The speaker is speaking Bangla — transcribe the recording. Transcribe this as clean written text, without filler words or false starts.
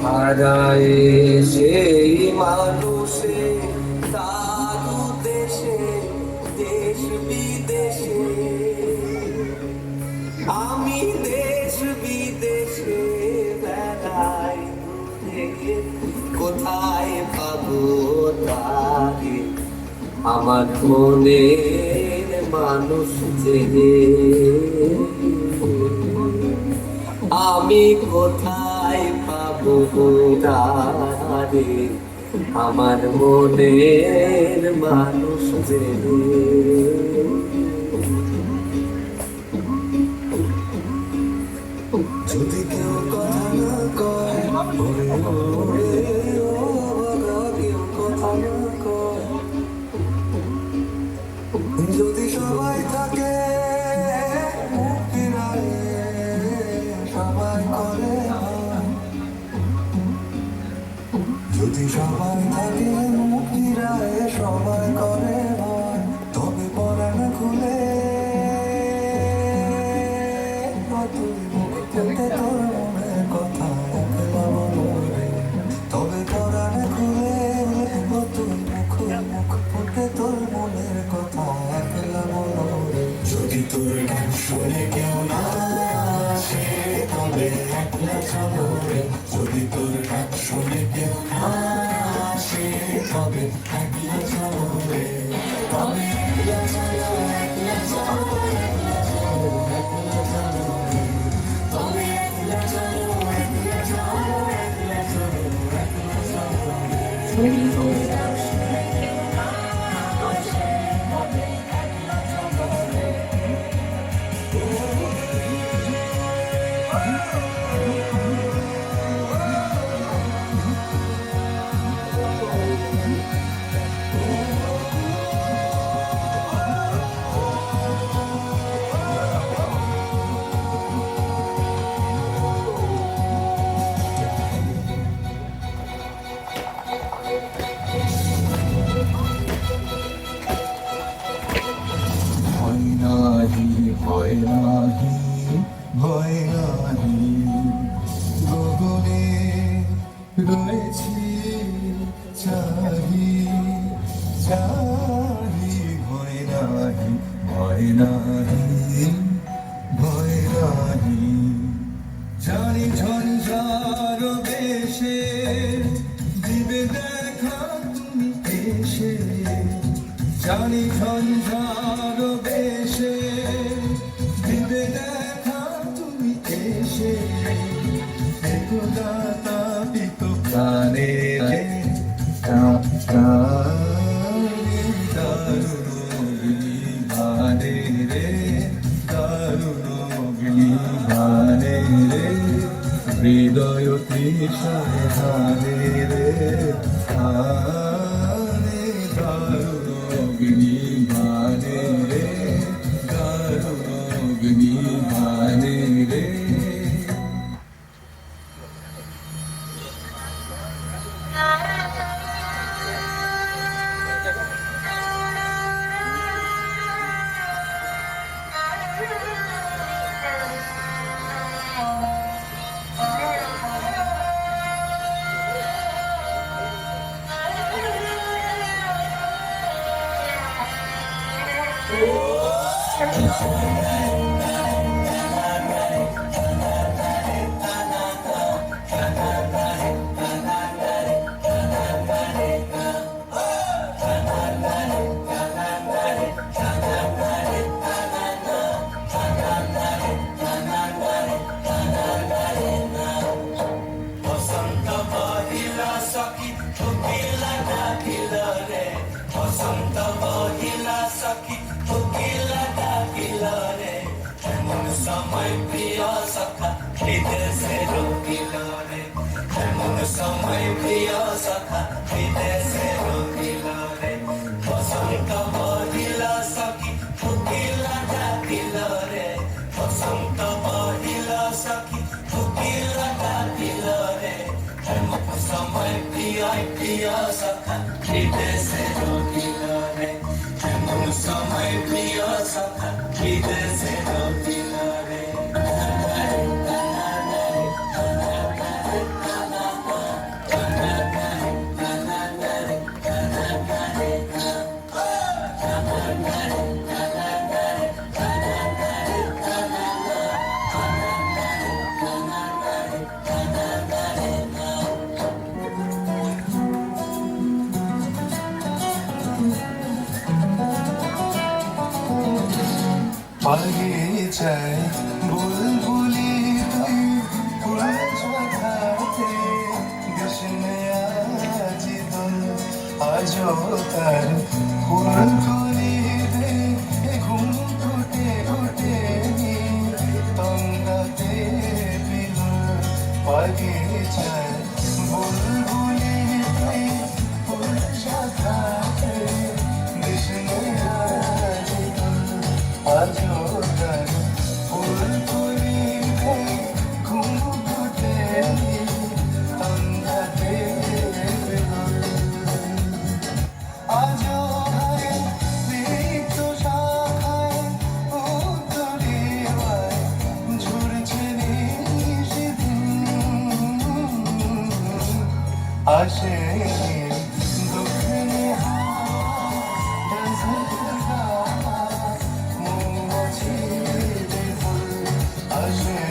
হারায় সেই মানুষে সাধু দেশে দেশ বিদেশে, আমি দেশ বিদেশে বেড়াই, কোথায় পাবো তাকে আমার মনের মানুষ যে, আমি কোথায় পাবো তারে আমার মনের মানুষ যে। যদি কেউ কথা না কয়, কেউ কথা না কয়, যদি সবাই থাকে সবাই করে, যদি সবাই থাকে মুক্তিরায় সবাই করে ভয়, তবে পরাণ খুলে তুই মুখ খুলতে তোর মনের কথা একলা বলো রে, তবে পরাণ খুলে তুই মুখ খুলতে তোর মনের কথা একলা বলো রে। যদি তোর গান শুনে কেউ না আসে তবে একলা চলো রে, যদি তোর গান শুনে কেউ না আসে তবে একলা চলো রে, তবে একলা চলো, একলা চলো, একলা চলো, একলা চলো রে, তবে একলা চলো, একলা চলো, একলা চলো, একলা চলো রে। যদি তোর গান শুনে কেউ না আসে তবে একলা চলো রে। হয় নাহি, হয় নাহি, হয় নাহি, গগনে রয়েছি চাহি, চাহি, হয় নাহি, হয় নাহি, হয় নাহি, জানি ঝঞ্ঝার বেশে দিবে দেখা তুমি এসে, জানি ঝঞ্ঝার বেশে দিবে দেখা তুমি এসে, একদা তাপিত প্রাণে রে দারুণ অগ্নিভানে রে, দারুণ অগ্নিভানে রে, হৃদয় তৃষায় হানে রে, হানে দারুণ অগ্নিভানে রে, দারুণ অগ্নিভানে রে। সময় প্রিয় সখা বিদেশে রহিল রে, এমন সময় প্রিয় সখা বিদেশে রহিল রে, বসন্ত বহিল সখী কোকিলা ডাকিল রে, বসন্ত বহিল সখী কোকিলা দেশের কিনারে এমন সময় প্রিয় সখা বিদেশের কিনারে বাগিচায় বুলবুলি তুই ফুল ঝাঁকাতে গ্রীষ্মে আজি দোল আজও তার ফুল তুলিতে ঘুম ফুটে ওঠেনি তঙ্গাতে বিল বাগিচায় বুলবুলি তুই ফুল ঝাঁকাতে গ্রীষ্মে আজি দোল আজও তার ফুল তুলিতে ঘুম ফুটেনি তঙ্গাতে বিল আজও হায় রিক্ত শাখায় উত্তরীয় ঝরছে নিশিদিন আসে দক্ষিণে হাওয়া মৌমাছি ফুল আসে